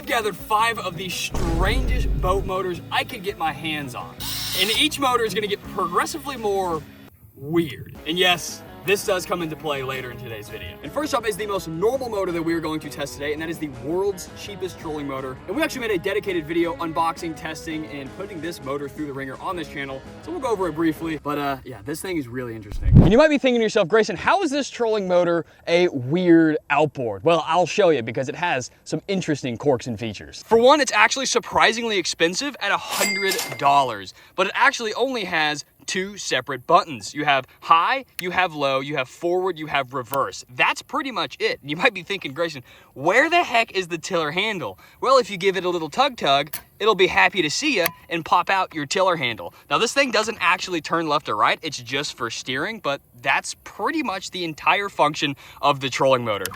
I've gathered 5 of the strangest boat motors I could get my hands on. And each motor is gonna get progressively more weird. And yes, this does come into play later in today's video. And first up is the most normal motor that we are going to test today, and that is the world's cheapest trolling motor. And we actually made a dedicated video unboxing, testing, and putting this motor through the ringer on this channel. So we'll go over it briefly, but yeah, this thing is really interesting. And you might be thinking to yourself, Grayson, how is this trolling motor a weird outboard? Well, I'll show you because it has some interesting quirks and features. For one, it's actually surprisingly expensive at $100, but it actually only has 2 separate buttons. You have high, you have low, you have forward, you have reverse. That's pretty much it. You might be thinking, Grayson, where the heck is the tiller handle? Well, if you give it a little tug, it'll be happy to see you and pop out your tiller handle. Now, this thing doesn't actually turn left or right. It's just for steering, but that's pretty much the entire function of the trolling motor.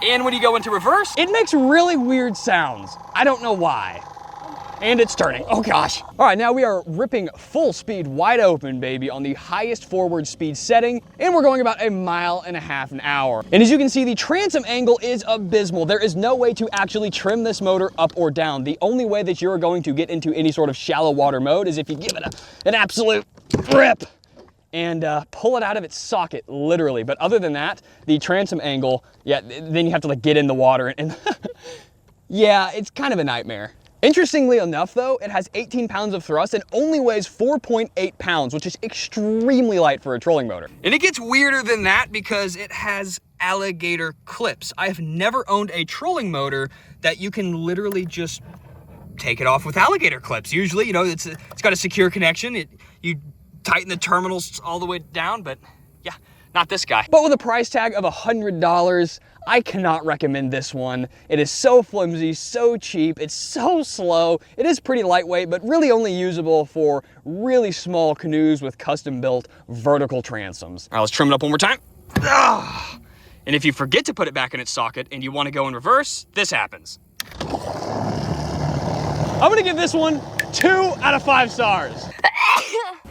And when you go into reverse, it makes really weird sounds. I don't know why. And it's turning, oh gosh. All right, now we are ripping full speed wide open, baby, on the highest forward speed setting, and we're going about 1.5 miles an hour. And as you can see, the transom angle is abysmal. There is no way to actually trim this motor up or down. The only way that you're going to get into any sort of shallow water mode is if you give it an absolute rip and pull it out of its socket, literally. But other than that, the transom angle, yeah, then you have to like get in the water and yeah, it's kind of a nightmare. Interestingly enough though, it has 18 pounds of thrust and only weighs 4.8 pounds, which is extremely light for a trolling motor. And it gets weirder than that because it has alligator clips. I have never owned a trolling motor that you can literally just take it off with alligator clips. Usually, you know, it's got a secure connection. You tighten the terminals all the way down, but yeah, not this guy. But with a price tag of $100, I cannot recommend this one. It is so flimsy, so cheap, it's so slow. It is pretty lightweight, but really only usable for really small canoes with custom-built vertical transoms. All right, let's trim it up one more time. And if you forget to put it back in its socket and you want to go in reverse, this happens. I'm gonna give this one 2 out of 5 stars.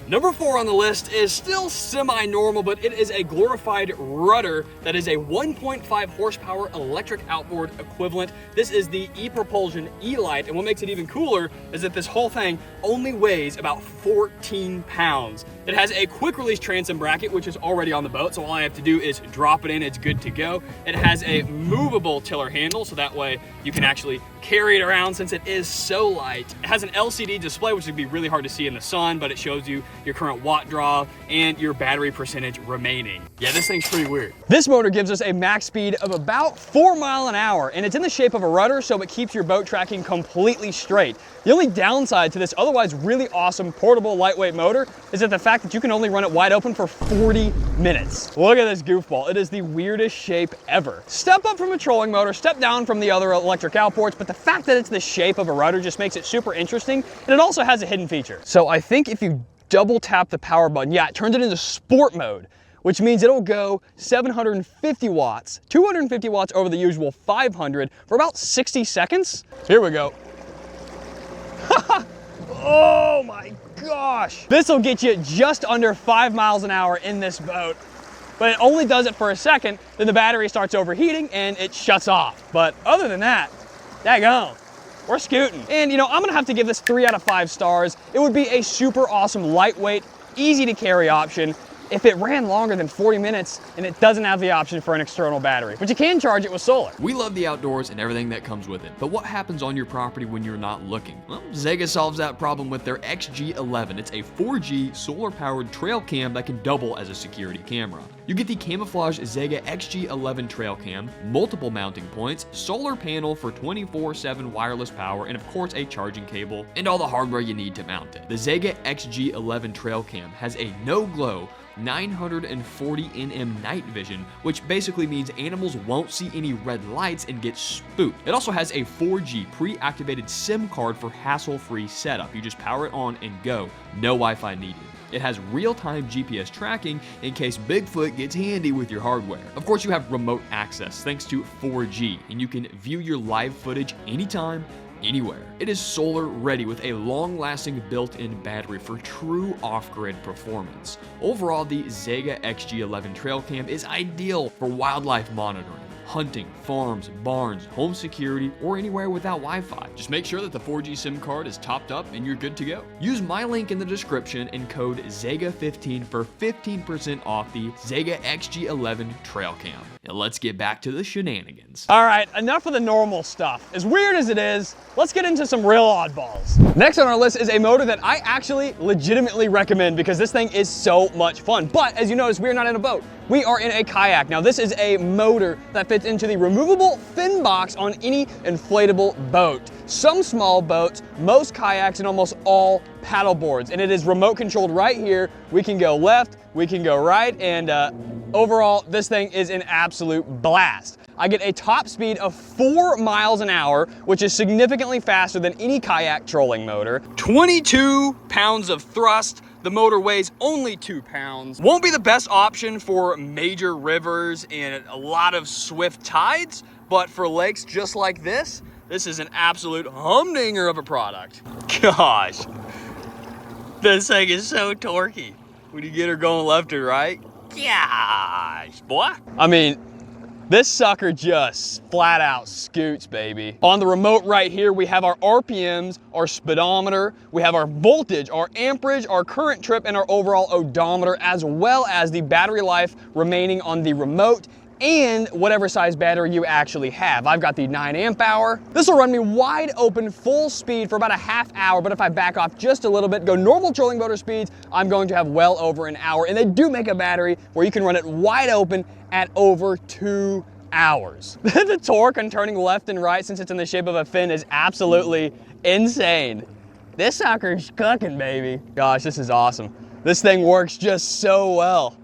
Number 4 on the list is still semi-normal, but it is a glorified rudder that is a 1.5 horsepower electric outboard equivalent. This is the Epropulsion E-Lite, and what makes it even cooler is that this whole thing only weighs about 14 pounds. It has a quick release transom bracket, which is already on the boat, so all I have to do is drop it in, it's good to go. It has a movable tiller handle, so that way you can actually carry it around since it is so light. It has an LCD display, which would be really hard to see in the sun, but it shows you your current watt draw and your battery percentage remaining. Yeah, this thing's pretty weird. This motor gives us a max speed of about 4 miles an hour, and it's in the shape of a rudder, so it keeps your boat tracking completely straight. The only downside to this otherwise really awesome portable lightweight motor is that the fact that you can only run it wide open for 40 minutes. Look at this goofball. It is the weirdest shape ever. Step up from a trolling motor, step down from the other electric outboards, but the fact that it's the shape of a rudder just makes it super interesting, and it also has a hidden feature. So I think if you double tap the power button, yeah, it turns it into sport mode, which means it'll go 750 watts, 250 watts over the usual 500 for about 60 seconds. Here we go. Oh my gosh. This will get you just under 5 miles an hour in this boat, but it only does it for a second, then the battery starts overheating and it shuts off. But other than that, daggone, we're scooting. And you know, I'm gonna have to give this 3 out of 5 stars. It would be a super awesome, lightweight, easy to carry option if it ran longer than 40 minutes and it doesn't have the option for an external battery, but you can charge it with solar. We love the outdoors and everything that comes with it, but what happens on your property when you're not looking? Well, XEGA solves that problem with their XG11. It's a 4G solar-powered trail cam that can double as a security camera. You get the camouflage XEGA XG11 trail cam, multiple mounting points, solar panel for 24/7 wireless power, and of course a charging cable, and all the hardware you need to mount it. The XEGA XG11 trail cam has a no-glow 940 nm night vision, which basically means animals won't see any red lights and get spooked. It also has a 4G pre-activated SIM card for hassle-free setup. You just power it on and go. No Wi-Fi needed. It has real-time GPS tracking in case Bigfoot gets handy with your hardware. Of course, you have remote access thanks to 4G, and you can view your live footage anytime, anywhere. It is solar ready with a long-lasting built-in battery for true off-grid performance. Overall, the XEGA XG11 trail cam is ideal for wildlife monitoring, hunting, farms, barns, home security, or anywhere without Wi-Fi. Just make sure that the 4G SIM card is topped up and you're good to go. Use my link in the description and code XEGA15 for 15% off the XEGA XG11 trail cam. Now let's get back to the shenanigans. All right, enough of the normal stuff. As weird as it is, let's get into some real oddballs. Next on our list is a motor that I actually legitimately recommend because this thing is so much fun. But as you notice, we are not in a boat. We are in a kayak. Now this is a motor that fits into the removable fin box on any inflatable boat. Some small boats, most kayaks, and almost all paddle boards. And it is remote controlled right here. We can go left, we can go right, and overall, this thing is an absolute blast. I get a top speed of 4 miles an hour, which is significantly faster than any kayak trolling motor. 22 pounds of thrust. The motor weighs only 2 pounds. Won't be the best option for major rivers and a lot of swift tides, but for lakes just like this is an absolute humdinger of a product. Gosh, this thing is so torquey when you get her going left or right. Gosh, boy. I mean, this sucker just flat out scoots, baby. On the remote right here, we have our RPMs, our speedometer, we have our voltage, our amperage, our current trip, and our overall odometer, as well as the battery life remaining on the remote and whatever size battery you actually have. I've got the 9 amp hour. This will run me wide open, full speed for about a half hour, but if I back off just a little bit, go normal trolling motor speeds, I'm going to have well over an hour. And they do make a battery where you can run it wide open at over 2 hours. The torque on turning left and right, since it's in the shape of a fin, is absolutely insane. This sucker's cooking, baby. Gosh, this is awesome. This thing works just so well.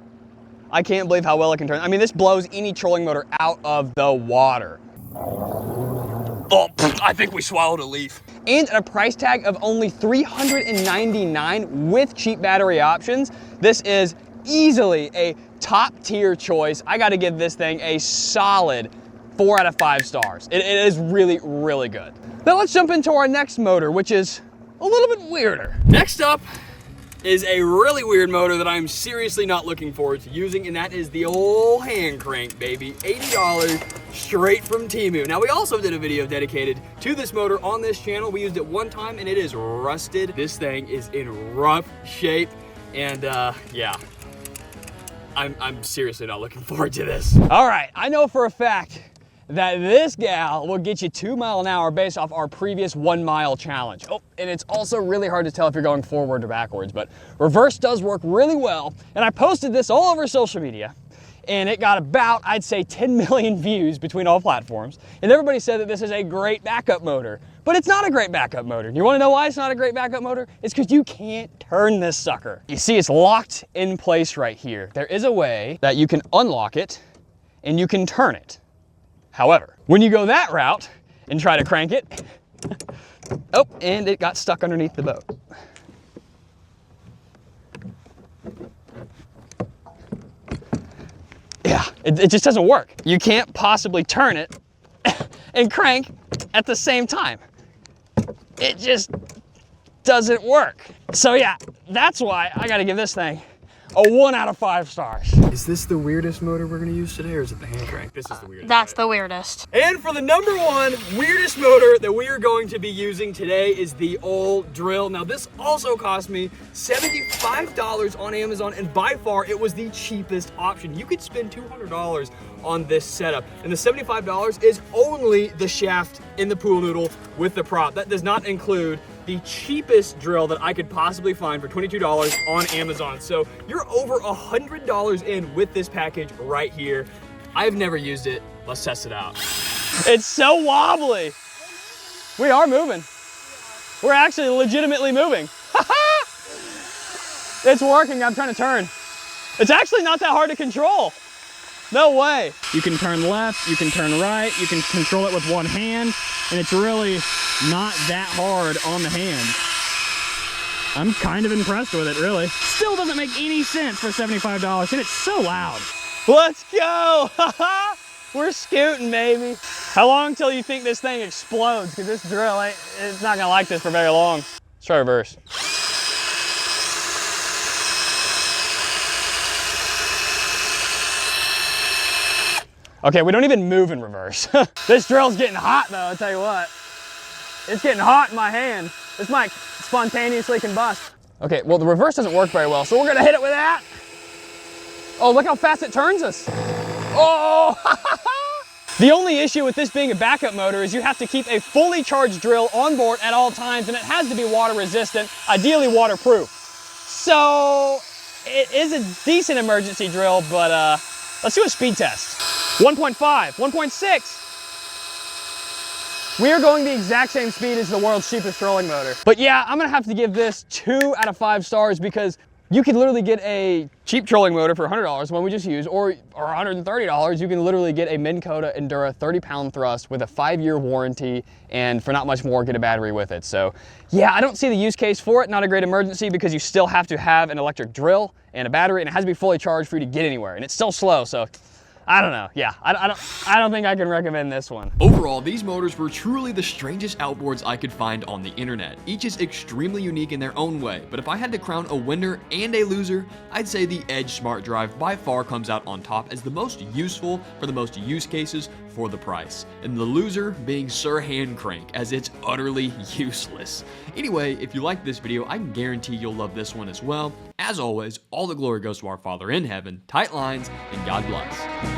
I can't believe how well it can turn. I mean, this blows any trolling motor out of the water. Oh, I think we swallowed a leaf. And at a price tag of only $399 with cheap battery options, this is easily a top tier choice. I gotta give this thing a solid 4 out of 5 stars. It is really, really good. Now let's jump into our next motor, which is a little bit weirder. Next up is a really weird motor that I'm seriously not looking forward to using, and that is the old hand crank, baby. $80 straight from Temu. Now we also did a video dedicated to this motor on this channel. We used it one time and it is rusted. This thing is in rough shape, and yeah. I'm seriously not looking forward to this. All right, I know for a fact that this gal will get you 2 miles an hour based off our previous 1 mile challenge. Oh, and it's also really hard to tell if you're going forward or backwards, but reverse does work really well. And I posted this all over social media, and it got about, I'd say, 10 million views between all platforms. And everybody said that this is a great backup motor, but it's not a great backup motor. You wanna know why it's not a great backup motor? It's because you can't turn this sucker. You see, it's locked in place right here. There is a way that you can unlock it and you can turn it. However, when you go that route and try to crank it, oh, and it got stuck underneath the boat. Yeah, it just doesn't work. You can't possibly turn it and crank at the same time. It just doesn't work. So yeah, that's why I gotta give this thing a 1 out of 5 stars. Is this the weirdest motor we're gonna use today, or is it the hand crank? This is the weirdest. That's the weirdest. And for the #1 weirdest motor that we are going to be using today is the old drill. Now this also cost me $75 on Amazon, and by far it was the cheapest option. You could spend $200 on this setup, and the $75 is only the shaft in the pool noodle with the prop. That does not include the cheapest drill that I could possibly find for $22 on Amazon. So you're over $100 in with this package right here. I've never used it. Let's test it out. It's so wobbly. We are moving. We're actually legitimately moving. It's working. I'm trying to turn. It's actually not that hard to control. No way. You can turn left, you can turn right, you can control it with one hand, and it's really not that hard on the hand. I'm kind of impressed with it, really. Still doesn't make any sense for $75, and it's so loud. Let's go! We're scooting, baby. How long till you think this thing explodes? Because this drill, it's not gonna like this for very long. Let's try reverse. Okay, we don't even move in reverse. This drill's getting hot though, I'll tell you what. It's getting hot in my hand. This might spontaneously combust. Okay, well the reverse doesn't work very well, so we're gonna hit it with that. Oh, look how fast it turns us. Oh! The only issue with this being a backup motor is you have to keep a fully charged drill on board at all times, and it has to be water resistant, ideally waterproof. So it is a decent emergency drill, but let's do a speed test. 1.5, 1.6. We are going the exact same speed as the world's cheapest trolling motor. But yeah, I'm gonna have to give this 2 out of 5 stars because you could literally get a cheap trolling motor for $100, one we just used, or $130. You can literally get a Minn Kota Endura 30-pound thrust with a 5-year warranty, and for not much more, get a battery with it. So yeah, I don't see the use case for it. Not a great emergency because you still have to have an electric drill and a battery, and it has to be fully charged for you to get anywhere, and it's still slow, so I don't know. Yeah, I don't think I can recommend this one. Overall, these motors were truly the strangest outboards I could find on the internet. Each is extremely unique in their own way, but if I had to crown a winner and a loser, I'd say the Edge Smart Drive by far comes out on top as the most useful for the most use cases for the price, and the loser being Sir Hand Crank, as it's utterly useless. Anyway, if you liked this video, I can guarantee you'll love this one as well. As always, all the glory goes to our Father in heaven, tight lines, and God bless.